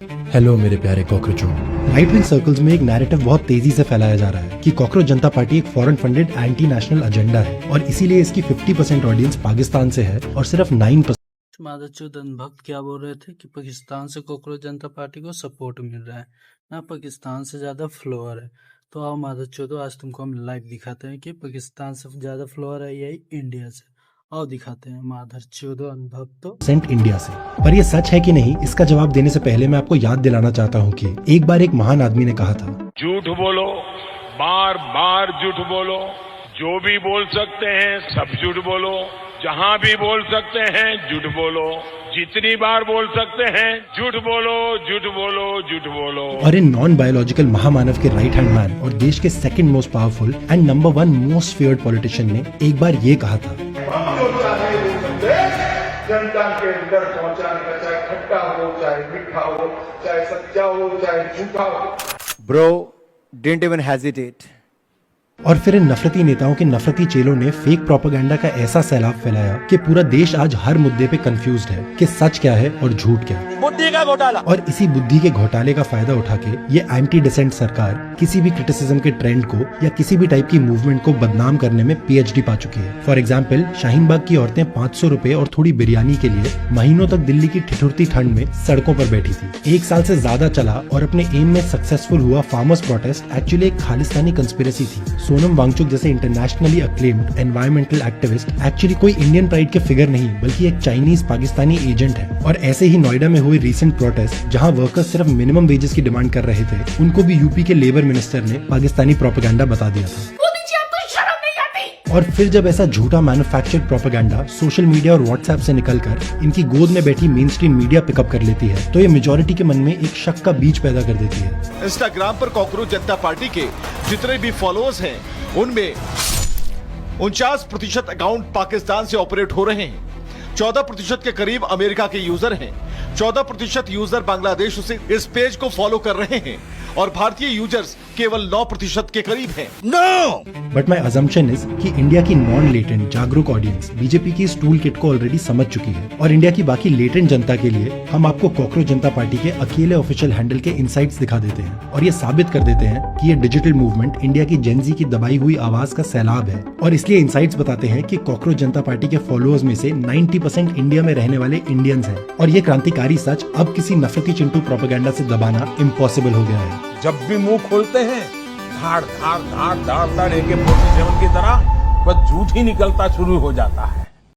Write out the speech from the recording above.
Hello मेरे प्यारे कॉकरोचों। Right wing circles में एक नैरेटिव बहुत तेजी से फैलाया जा रहा है कि कॉकरोच जनता पार्टी एक foreign funded anti national agenda है और इसीलिए इसकी 50% ऑडियंस पाकिस्तान से है और सिर्फ 9% माधवचूदन भक्त क्या बोल रहे थे कि पाकिस्तान से कॉकरोच जनता पार्टी को सपोर्ट मिल रहा है ना, पाकिस्तान से ज्यादा फ्लोअर है। तो आओ माधवचूदो, आज तुमको हम लाइव दिखाते हैं कि पाकिस्तान से ज्यादा फ्लोअर है यही इंडिया से। आओ दिखाते हैं माधवचूदो भक्तो। इंडिया से। पर ये सच है कि नहीं, इसका जवाब देने से पहले मैं आपको याद दिलाना चाहता हूँ कि एक बार एक महान आदमी ने कहा था, झूठ बोलो, बार बार झूठ बोलो, जो भी बोल सकते हैं सब झूठ बोलो, जहां भी बोल सकते हैं झूठ बोलो, जितनी बार बोल सकते हैं झूठ बोलो, झूठ बोलो, झूठ बोलो। और इन नॉन बायोलॉजिकल महामानव के राइट हैंड मैन और देश के second most powerful and number 1 most feared politician ने एक बार ये कहा था, जनता के अंदर पहुंचाने का, चाहे खट्टा हो, चाहे मीठा हो, चाहे सच्चा हो, चाहे झूठा हो। Bro, didn't even hesitate. और फिर इन नफरती नेताओं के नफरती चेलों ने फेक प्रोपेगेंडा का ऐसा सैलाब फैलाया कि पूरा देश आज हर मुद्दे पे कंफ्यूज्ड है कि सच क्या है और झूठ क्या। बुद्धि का घोटाला। और इसी बुद्धि के घोटाले का फायदा उठा के ये एंटी डिसेंट सरकार किसी भी क्रिटिसिज्म के ट्रेंड को या किसी भी टाइप की मूवमेंट को बदनाम करने में PhD पा चुकी है। फॉर एग्जाम्पल, शाहीन बाग की औरतें 500 रुपए और थोड़ी बिरयानी के लिए महीनों तक दिल्ली की ठिठुरती ठंड में सड़कों पर बैठी थी। 1 साल से ज्यादा चला और अपने एम में सक्सेसफुल हुआ फार्मर्स प्रोटेस्ट एक्चुअली एक खालिस्तानी कंस्पिरेसी थी। सोनम वांगचुक जैसे internationally acclaimed environmental activist actually कोई इंडियन प्राइड के फिगर नहीं बल्कि एक चाइनीज पाकिस्तानी एजेंट है। और ऐसे ही नोएडा में हुई रीसेंट प्रोटेस्ट जहां वर्कर्स सिर्फ मिनिमम वेजेस की डिमांड कर रहे थे, उनको भी यूपी के लेबर मिनिस्टर ने पाकिस्तानी प्रोपेगेंडा बता दिया था। और फिर जब ऐसा झूठा मैन्युफैक्चर्ड प्रोपेगेंडा सोशल मीडिया और व्हाट्सएप से निकलकर इनकी गोद में बैठी मेन स्ट्रीम मीडिया पिकअप कर लेती है तो ये मेजोरिटी के मन में एक शक का बीज पैदा कर देती है। इंस्टाग्राम पर कॉकरोच जनता पार्टी के जितने भी फॉलोअर्स हैं उनमें 49% अकाउंट पाकिस्तान से ऑपरेट हो रहे हैं, 14% के करीब अमेरिका के यूजर हैं, 14% यूजर बांग्लादेश से इस पेज को फॉलो कर रहे हैं और भारतीय यूजर्स केवल 9% के करीब हैं। No! But my assumption is कि इंडिया की नॉन लेटेंट जागरूक ऑडियंस बीजेपी की इस टूल किट को ऑलरेडी समझ चुकी है और इंडिया की बाकी लेटेंट जनता के लिए हम आपको कॉकरोच जनता पार्टी के अकेले ऑफिशियल हैंडल के इनसाइट्स दिखा देते हैं और ये साबित कर देते हैं कि ये डिजिटल मूवमेंट इंडिया की जेनजी की दबाई हुई आवाज का सैलाब है। और इसलिए इनसाइट्स बताते हैं कि कॉकरोच जनता पार्टी के फॉलोअर्स में से 90% इंडिया में रहने वाले इंडियंस हैं और ये क्रांतिकारी सच अब किसी नफरती चिंटू प्रोपेगेंडा से दबाना इम्पॉसिबल हो गया है। जब भी मुंह खोलते हैं धाड़ धाड़ धाड़ धाड़ धाड़ AK-47 की तरह बस झूठ ही निकलता शुरू हो जाता है।